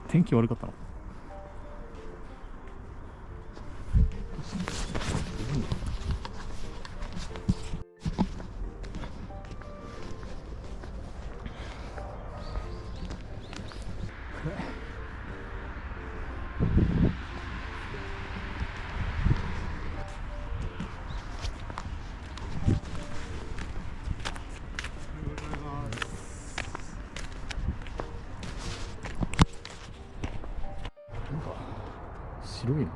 天気悪かったの。白いな。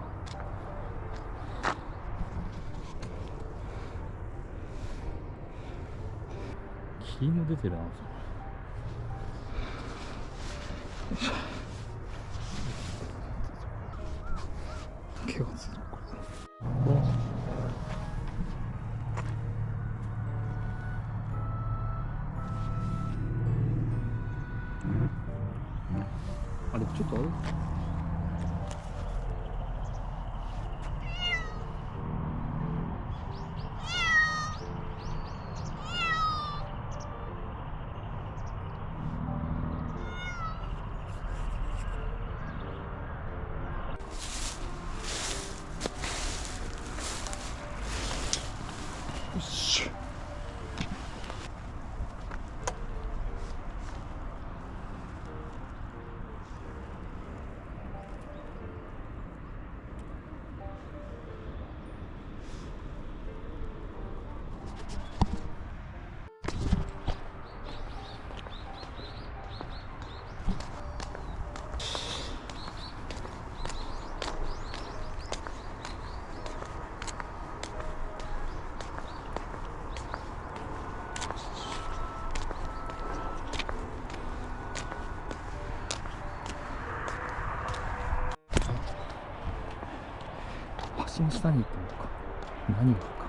霧も出てるな。毛がついてる。あれちょっとあれ。よし。橋の下に行ってみようか。何があるか。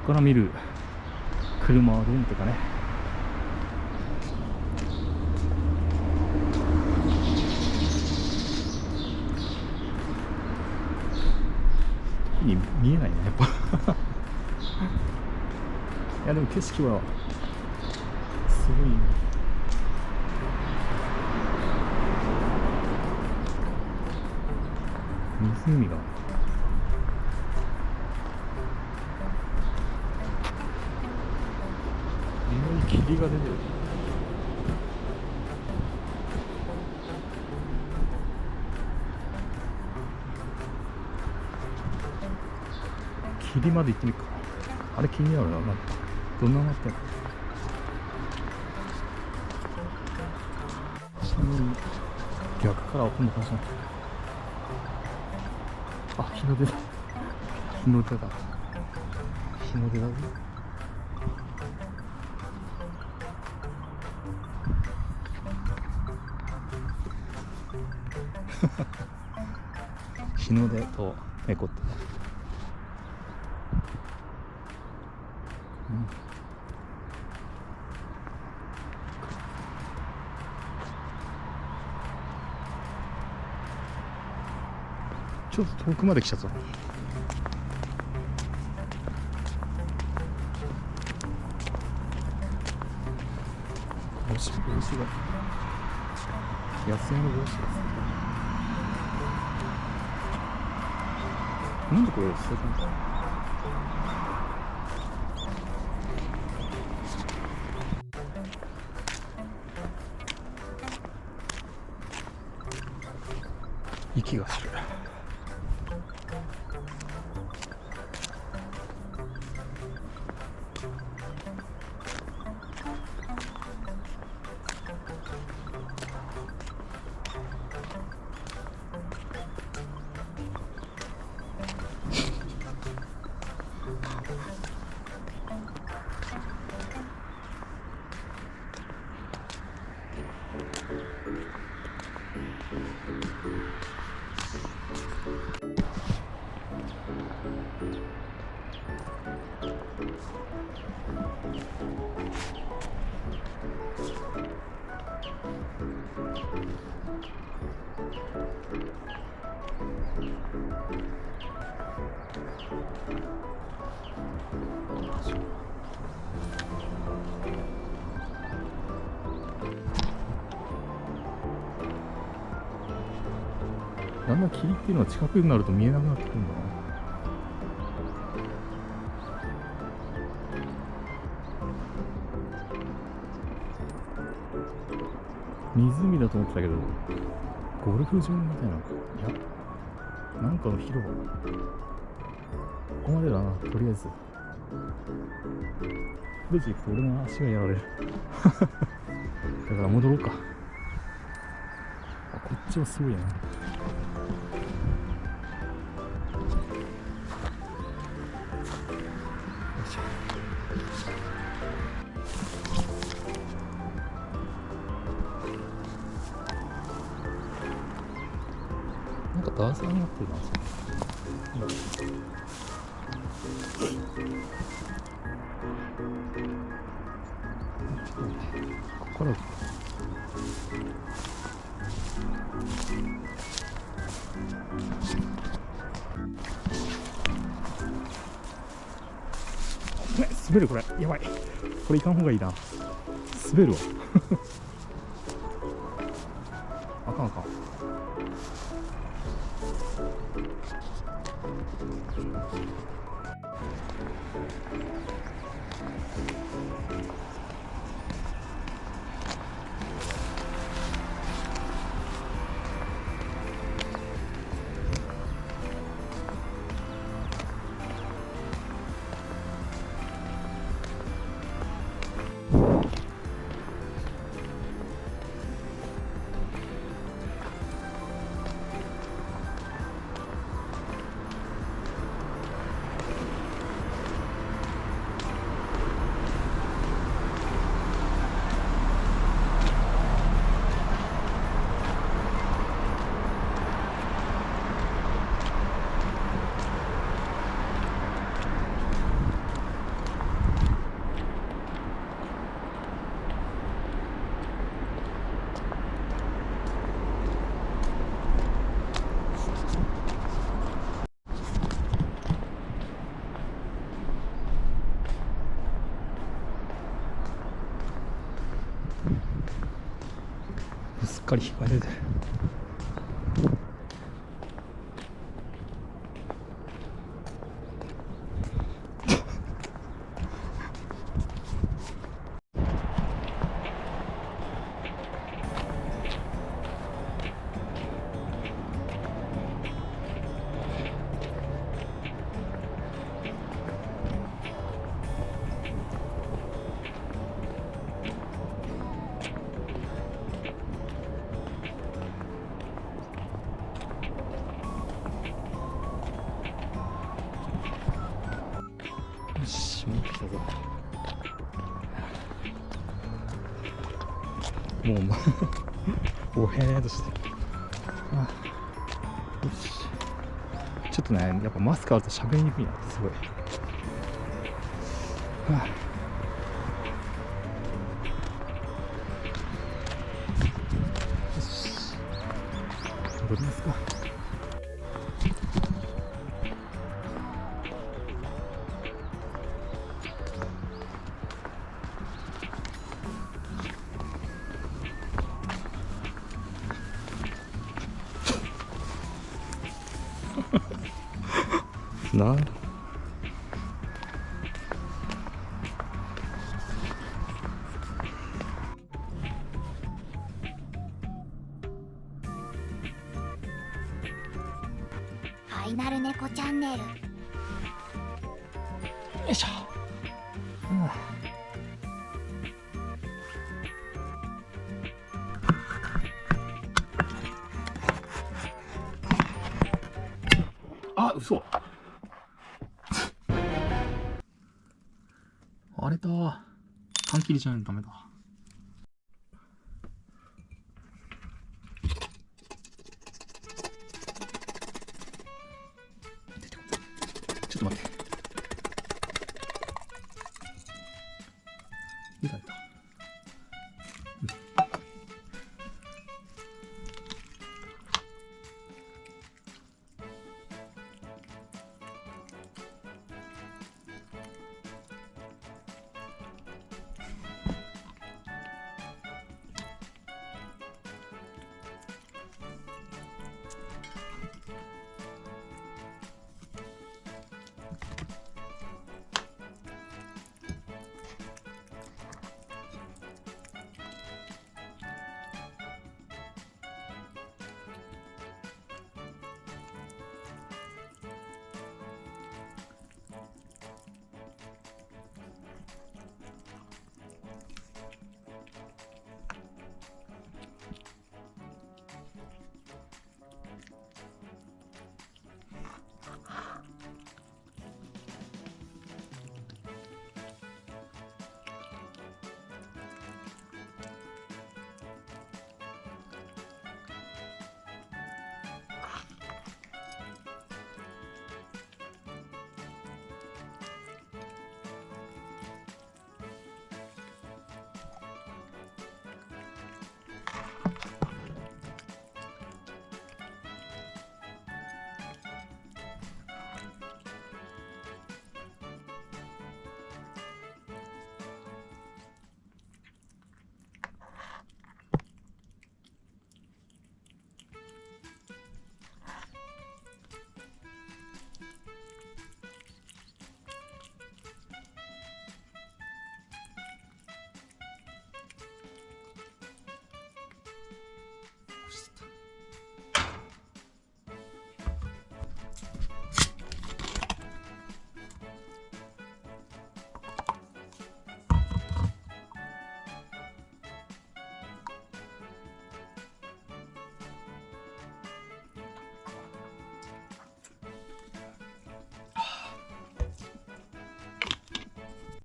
ここから見る車はどうとかね。見えないねやっぱいやでも景色はすごいね。湖が霧が出てる。霧まで行ってみるか。あれ気になるな。なんかどんなのってんの。逆からはこんな感じなんだ。あ、日の出だ。日の出だ。日の出だぜ。日の出と猫って、ちょっと遠くまで来ちゃった。帽子が野生の帽子です。なんでこれ捨てたんだ。息がする。だんだん霧っていうのは近くになると見えなくなってくるんだな。湖だと思ってたけど、ゴルフ場みたいな。いや、なんかの広場。ここまでだな、とりあえず。これ以上行くと俺の足がやられる。だから戻ろうか。あ、こっちはすごいな。なんか段差になってるな。ここから滑る。これやばい。これいかん方がいいな。滑るわ。あかんあかん。すっかり日が出て。よし、もう来たぞ。もうおへーとして。あ、よし。ちょっとね、やっぱマスクあると喋りにくいな、すごい。はあ、よし、戻りますか。な。ファイナル猫チャンネル。よいしょ。あ、嘘。あれだ。缶切りじゃないとダメだ。ちょっと待って。いたいた。